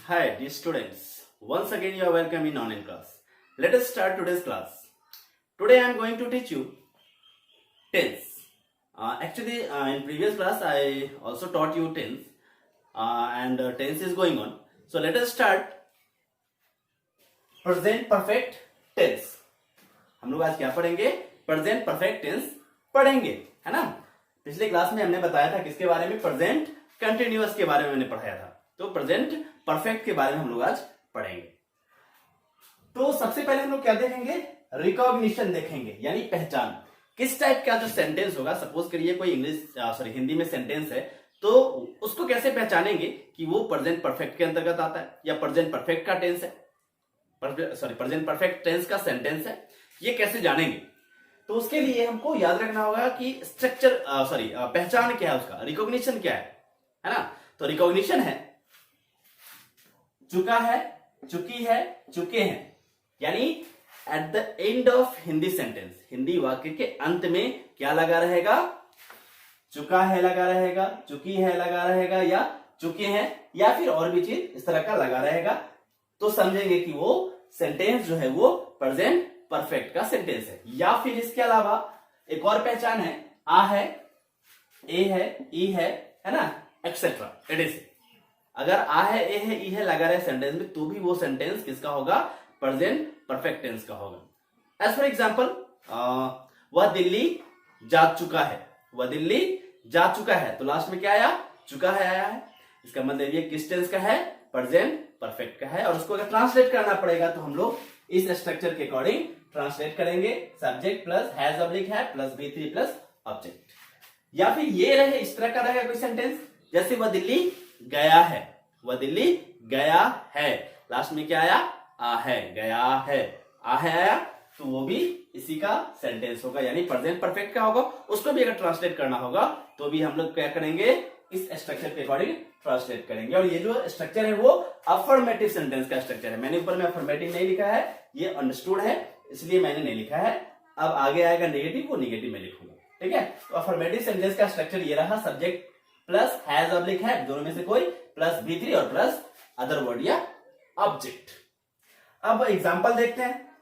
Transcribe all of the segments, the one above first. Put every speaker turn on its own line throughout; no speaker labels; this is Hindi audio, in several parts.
Hi, dear students. Once again, you are welcome in online class. Let us start today's class. Today, I am going to teach you tense. In previous class, I also taught you tense, and tense is going on. So let us start present perfect tense. हम लोग आज क्या पढ़ेंगे? प्रेजेंट परफेक्ट टेंस पढ़ेंगे, है ना? पिछले क्लास में हमने बताया था किसके बारे में? प्रेजेंट कंटिन्यूअस के बारे में मैंने पढ़ाया था। तो प्रेजेंट परफेक्ट के बारे में हम लोग आज पढ़ेंगे। तो सबसे पहले हम लोग क्या देखेंगे? रिकॉग्निशन देखेंगे, यानी पहचान। किस टाइप का जो सेंटेंस होगा, सपोज करिए कोई हिंदी में सेंटेंस है, तो उसको कैसे पहचानेंगे कि वो प्रेजेंट परफेक्ट के अंतर्गत आता है या प्रेजेंट परफेक्ट का टेंस है, प्रेजेंट परफेक्ट टेंस का सेंटेंस है, ये कैसे जानेंगे? तो उसके लिए हमको याद रखना होगा कि पहचान क्या है उसका, रिकॉग्निशन क्या है ना? तो रिकॉग्निशन है चुका है, चुकी है, चुके हैं, यानी at the end of Hindi sentence, Hindi वाक्य के अंत में क्या लगा रहेगा? चुका है लगा रहेगा, चुकी है लगा रहेगा, या चुके हैं, या फिर और भी चीज इस तरह का लगा रहेगा। तो समझेंगे कि वो सेंटेंस जो है वो प्रेजेंट परफेक्ट का सेंटेंस है। या फिर इसके अलावा एक और पहचान है, आ है, ए है, ई है ना, एक्सेट्रा। इट इज, अगर आ है, ए है, ई है लगा रहे सेंटेंस में, तो भी वो सेंटेंस किसका होगा? प्रेजेंट परफेक्ट टेंस का होगा। एज फॉर एग्जाम्पल, वह दिल्ली जा चुका है, वह दिल्ली जा चुका है, तो लास्ट में क्या आया? चुका है आया है। इसका मतलब ये किस टेंस का है? प्रेजेंट परफेक्ट का है। और उसको अगर ट्रांसलेट करना पड़ेगा तो हम लोग इस स्ट्रक्चर के अकॉर्डिंग ट्रांसलेट करेंगे, सब्जेक्ट प्लस हैज ऑब्लिक है प्लस V3 प्लस ऑब्जेक्ट। या फिर ये रहे, इस तरह का रहेगा कोई सेंटेंस, जैसे वह दिल्ली गया है, वह दिल्ली गया है, लास्ट में क्या आया? आ है, गया है, आ है आया, तो वो भी इसी का सेंटेंस होगा, यानी प्रेजेंट परफेक्ट का होगा। उसको भी अगर ट्रांसलेट करना होगा तो भी हम लोग क्या करेंगे? इस स्ट्रक्चर के अकॉर्डिंग ट्रांसलेट करेंगे। और ये जो स्ट्रक्चर है वो अफर्मेटिव सेंटेंस का स्ट्रक्चर है। मैंने ऊपर में अफर्मेटिव नहीं लिखा है, ये अंडरस्टूड है, इसलिए मैंने नहीं लिखा है। अब आगे आएगा नेगेटिव, वो नेगेटिव में लिखूंगा, ठीक है? तो अफर्मेटिव सेंटेंस का स्ट्रक्चर ये रहा, सब्जेक्ट प्लस हैज ऑब्लिक है, दोनों में से कोई, प्लस V3 और प्लस अदर वर्ड या ऑब्जेक्ट। अब एग्जांपल देखते हैं।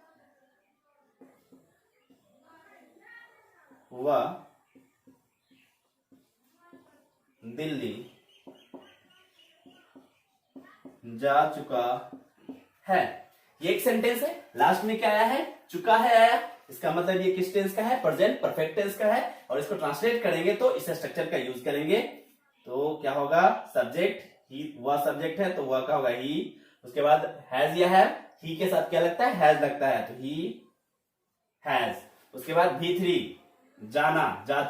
वह दिल्ली जा चुका है, ये एक सेंटेंस है। लास्ट में क्या आया है? चुका है आया। इसका मतलब ये किस टेंस का है? प्रेजेंट परफेक्ट टेंस का है। और इसको ट्रांसलेट करेंगे तो इस स्ट्रक्चर का यूज करेंगे। तो क्या होगा? सब्जेक्ट, ही, वह सब्जेक्ट है तो वह का होगा ही। उसके बाद हैज या है, ही के साथ क्या लगता है? हैज लगता है, तो ही हैज। उसके बाद V3 जाना, जा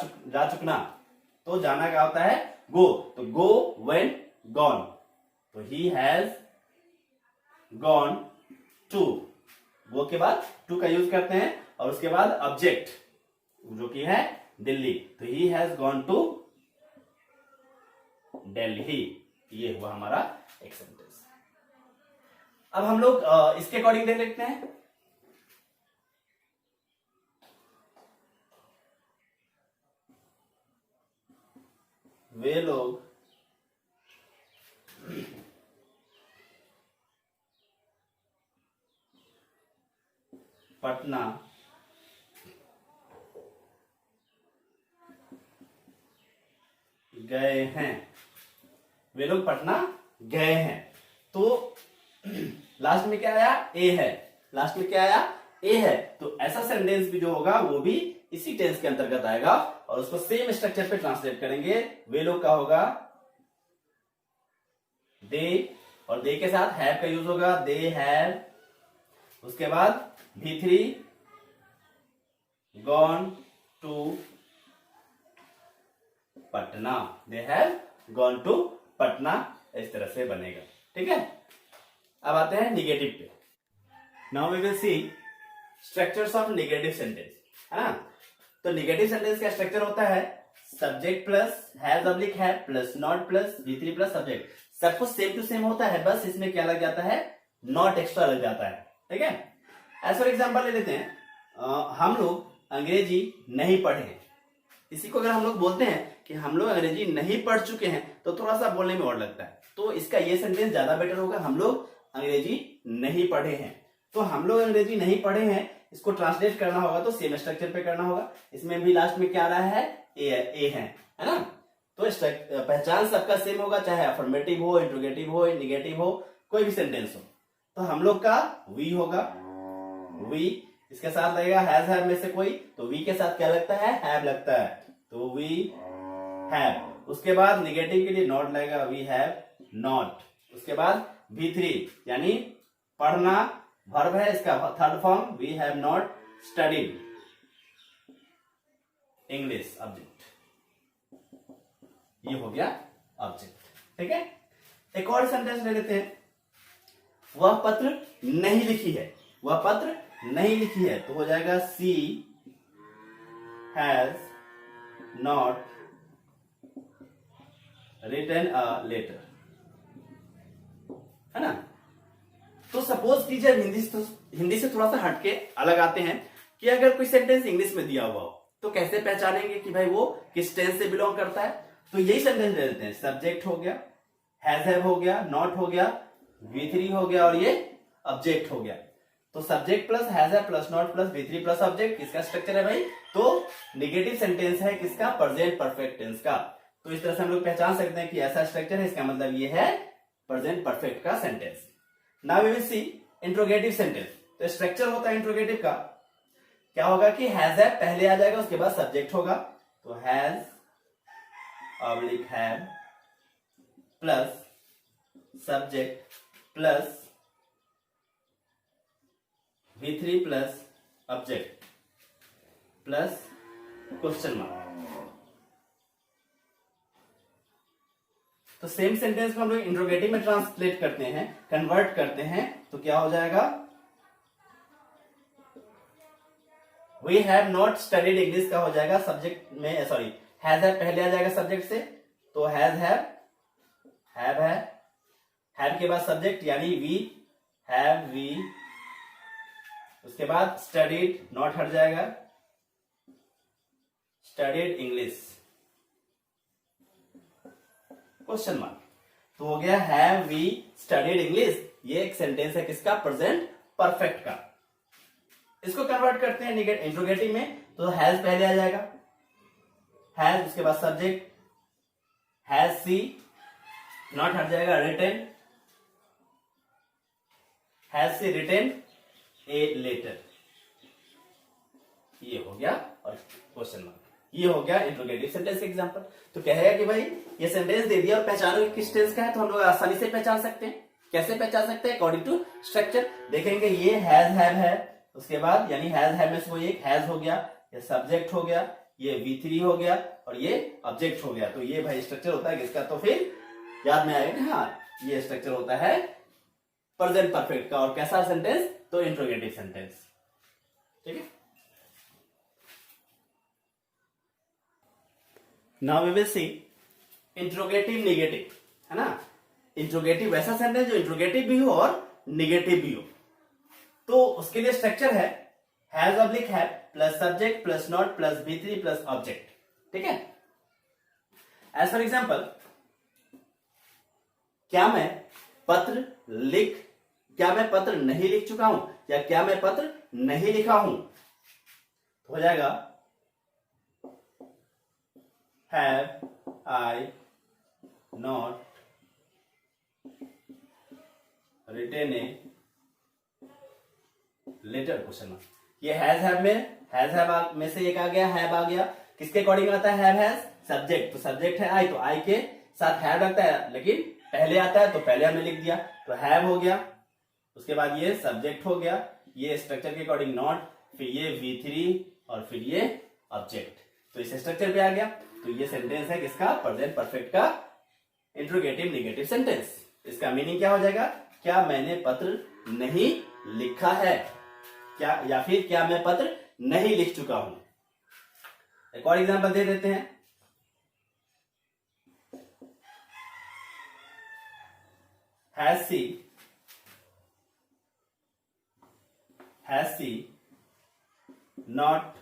चुकना, तो जाना क्या होता है? गो, तो गो, वेंट, गॉन, तो ही हैज गॉन टू। गो के बाद टू का यूज करते हैं। और उसके बाद ऑब्जेक्ट जो कि है दिल्ली, तो he has gone to Delhi. ये हुआ हमारा एक सेंटेंस। अब हम लोग इसके अकॉर्डिंग देख लेते हैं। वे लोग पटना गए हैं, वे लोग पटना गए हैं, तो लास्ट में क्या आया? ए है, लास्ट में क्या आया? ए है। तो ऐसा सेंटेंस भी जो होगा वो भी इसी टेंस के अंतर्गत आएगा। और उसको सेम स्ट्रक्चर पे ट्रांसलेट करेंगे। वे लोग का होगा दे, और दे के साथ हैव का यूज होगा, दे हैव। उसके बाद V3 gone to Patna, they have gone to Patna, इस तरह से बनेगा, ठीक है? अब आते हैं निगेटिव पे। Now we will see structures of negative sentence, है ना? तो निगेटिव सेंटेंस का स्ट्रक्चर होता है सब्जेक्ट प्लस हैज ऑब्लिक है plus not plus V3 plus subject. सब कुछ सेम टू सेम होता है, बस इसमें क्या लग जाता है? नॉट एक्स्ट्रा लग जाता है, ठीक है? एज फॉर एग्जाम्पल ले लेते हैं, हम लोग अंग्रेजी नहीं पढ़े हैं। इसी को अगर हम लोग बोलते हैं कि हम लोग अंग्रेजी नहीं पढ़ चुके हैं, तो थोड़ा सा बोलने में और लगता है। तो इसका ये सेंटेंस ज्यादा बेटर होगा। हम लोग अंग्रेजी नहीं पढ़े हैं, तो हम लोग अंग्रेजी नहीं पढ़े हैं, इसको ट्रांसलेट करना होगा तो सेम स्ट्रक्चर पे करना होगा। इसमें भी लास्ट में क्या आ रहा है, ए है ना। तो पहचान सबका सेम होगा, चाहे अफर्मेटिव हो, इंट्रोगेटिव हो, निगेटिव हो, कोई भी सेंटेंस हो। तो हम लोग का वी होगा, वी इसके साथ लगेगा हैव में से कोई, तो वी के साथ क्या लगता है, हैव लगता है, तो वी हैव। उसके बाद निगेटिव के लिए नॉट लगेगा, वी हैव नॉट। उसके बाद V3 यानी पढ़ना वर्ब है, इसका third form, we have not studied English, object. ये हो गया ऑब्जेक्ट, ठीक है। एक और सेंटेंस ले लेते हैं, वह पत्र नहीं लिखी है, वह पत्र नहीं लिखी है, तो हो जाएगा she has not written a letter, है ना। तो सपोज कीजिए हिंदी से थोड़ा सा हटके अलग आते हैं कि अगर कोई सेंटेंस इंग्लिश में दिया हुआ हो तो कैसे पहचानेंगे कि भाई वो किस टेंस से बिलोंग करता है। तो यही सेंटेंस ले लेते हैं, सब्जेक्ट हो गया, हैव हो गया, नॉट हो गया, V3 हो गया और ये ऑब्जेक्ट हो गया। तो subject plus has plus not plus V3 plus object, किसका स्ट्रक्चर है भाई, तो निगेटिव सेंटेंस है, किसका, प्रेजेंट परफेक्ट टेंस का। तो इस तरह से हम लोग पहचान सकते हैं कि ऐसा स्ट्रक्चर है, इसका मतलब ये है प्रेजेंट परफेक्ट का सेंटेंस। Now we will see interrogative sentence. तो स्ट्रक्चर होता है इंट्रोगेटिव का, क्या होगा कि हैज है पहले आ जाएगा, उसके बाद सब्जेक्ट होगा, तो has oblique have plus subject plus V3 plus object plus question mark. तो सेम सेंटेंस को हम लोग इंट्रोगेटिव में ट्रांसलेट करते हैं, कन्वर्ट करते हैं, तो क्या हो जाएगा, we have not studied English का हो जाएगा सब्जेक्ट में, सॉरी हैज है पहले आ जाएगा सब्जेक्ट से, तो हैज हैव के बाद सब्जेक्ट यानी वी हैव वी, उसके बाद स्टडीड नॉट हट जाएगा, स्टडीड इंग्लिश क्वेश्चन मार्क। तो हो गया हैव वी स्टडीड इंग्लिश, ये एक सेंटेंस है किसका, प्रेजेंट परफेक्ट का। इसको कन्वर्ट करते हैं इंट्रोगेटिव में, तो हैज पहले आ जाएगा, हैज उसके बाद सब्जेक्ट, हैज सी नॉट हट जाएगा, written has she written a letter, ये हो गया और क्वेश्चन मार्क। ये हो गया इंट्रोगेटिव सेंटेंस का एग्जांपल। तो कहेगा कि भाई ये सेंटेंस दे दिया और पहचानो किस टेंस का है, तो हम लोग आसानी से पहचान सकते हैं। कैसे पहचान सकते हैं, अकॉर्डिंग टू स्ट्रक्चर देखेंगे, ये हैज हैव है, उसके बाद यानी हैज हैव में से कोई एक हैज हो गया, ये सब्जेक्ट हो गया, ये V3 हो गया और ये ऑब्जेक्ट हो गया। तो ये भाई स्ट्रक्चर होता है किसका, तो फिर याद में आएगा, हाँ ये स्ट्रक्चर होता है प्रेजेंट परफेक्ट का। और कैसा सेंटेंस, तो इंट्रोगेटिव सेंटेंस, ठीक है। Now we will see interrogative negative, है ना। इंट्रोगेटिव वैसा सेंटेंस जो इंट्रोगेटिव भी हो और निगेटिव भी हो। तो उसके लिए स्ट्रक्चर है has oblique have plus subject plus not plus V3 plus object, ठीक है। एज फॉर एग्जाम्पल, क्या मैं पत्र नहीं लिख चुका हूं, या क्या मैं पत्र नहीं लिखा हूं, तो हो जाएगा have I not written a letter, question mark. ये हैव में से एक आ गया, हैव आ गया, किसके अकॉर्डिंग आता है, हैव सब्जेक्ट, तो सब्जेक्ट है आई, तो आई के साथ हैव लगता है, लेकिन पहले आता है तो पहले हमने लिख दिया, तो हैव हो गया, उसके बाद ये सब्जेक्ट हो गया, ये स्ट्रक्चर के अकॉर्डिंग नॉट, फिर ये V3 और फिर ये ऑब्जेक्ट, तो इस स्ट्रक्चर पे आ गया। तो ये सेंटेंस है किसका, प्रेजेंट परफेक्ट का इंट्रोगेटिव निगेटिव सेंटेंस। इसका मीनिंग क्या हो जाएगा, क्या मैंने पत्र नहीं लिखा है, क्या, या फिर क्या मैं पत्र नहीं लिख चुका हूं। एक और एग्जांपल दे देते हैं, has she not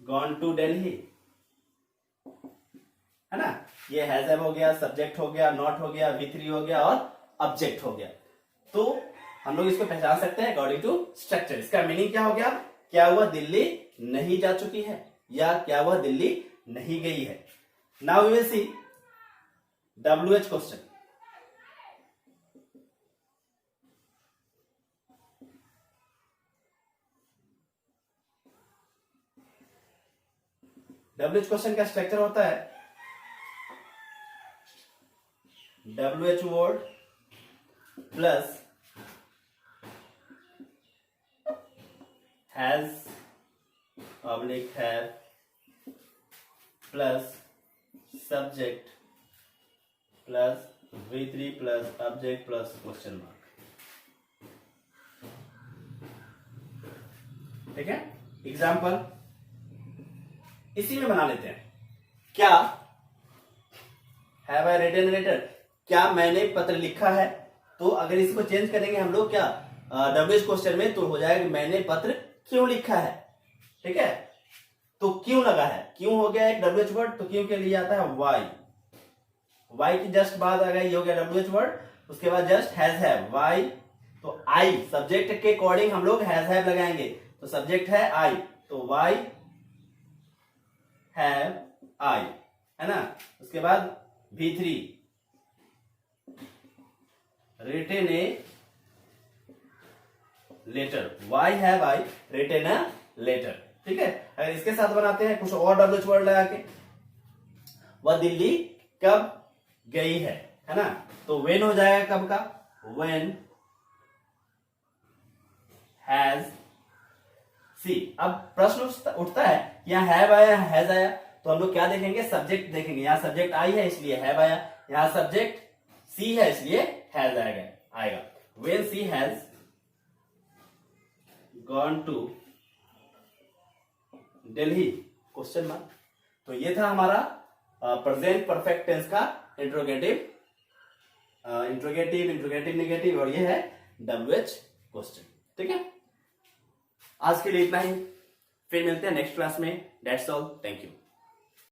gone to Delhi, है ना। ये हैज हैव हो गया, सब्जेक्ट हो गया, नॉट हो गया, V3 हो गया और ऑब्जेक्ट हो गया। तो हम लोग इसको पहचान सकते हैं अकॉर्डिंग टू स्ट्रक्चर। इसका मीनिंग क्या हो गया? क्या हुआ दिल्ली नहीं जा चुकी है, या क्या हुआ दिल्ली नहीं गई है। Now we will see WH question. WH question का स्ट्रक्चर होता है WH word plus has oblique have plus subject plus V3 plus object plus question mark. ठीक है, एग्जाम्पल इसी में बना लेते हैं। क्या हैव आई रिटन लेटर, क्या मैंने पत्र लिखा है। तो अगर इसको चेंज करेंगे हम लोग क्या WH क्वेश्चन में, तो हो जाएगा मैंने पत्र क्यों लिखा है। ठीक है, तो क्यों लगा है, क्यों हो गया एक WH वर्ड, तो क्यों के लिए आता है वाई। वाई की जस्ट बाद आ गई, हो गया WH वर्ड, उसके बाद जस्ट हैज हैव वाई। तो आई सब्जेक्ट के अकॉर्डिंग हम लोग हैज हैव लगाएंगे, तो सब्जेक्ट है आई, तो वाई हैव आई, है ना। उसके बाद V3 written a letter, why have I written a letter. ठीक है, अगर इसके साथ बनाते हैं कुछ और WH वर्ड लगा के, वह दिल्ली कब गई है ना। तो वेन हो जाएगा कब का, वेन हैज सी। अब प्रश्न उठता है यहाँ हैव आया हैज आया, तो हम लोग क्या देखेंगे, सब्जेक्ट देखेंगे। यहाँ सब्जेक्ट आई है इसलिए हैव आया, यहाँ सब्जेक्ट सी है इसलिए हैज आएगा। When she has gone to Delhi question mark. तो ये था हमारा प्रेजेंट परफेक्ट टेंस का इंट्रोगेटिव नेगेटिव, और ये है WH क्वेश्चन। ठीक है, आज के लिए इतना ही, फिर मिलते हैं नेक्स्ट क्लास में। That's all, thank you.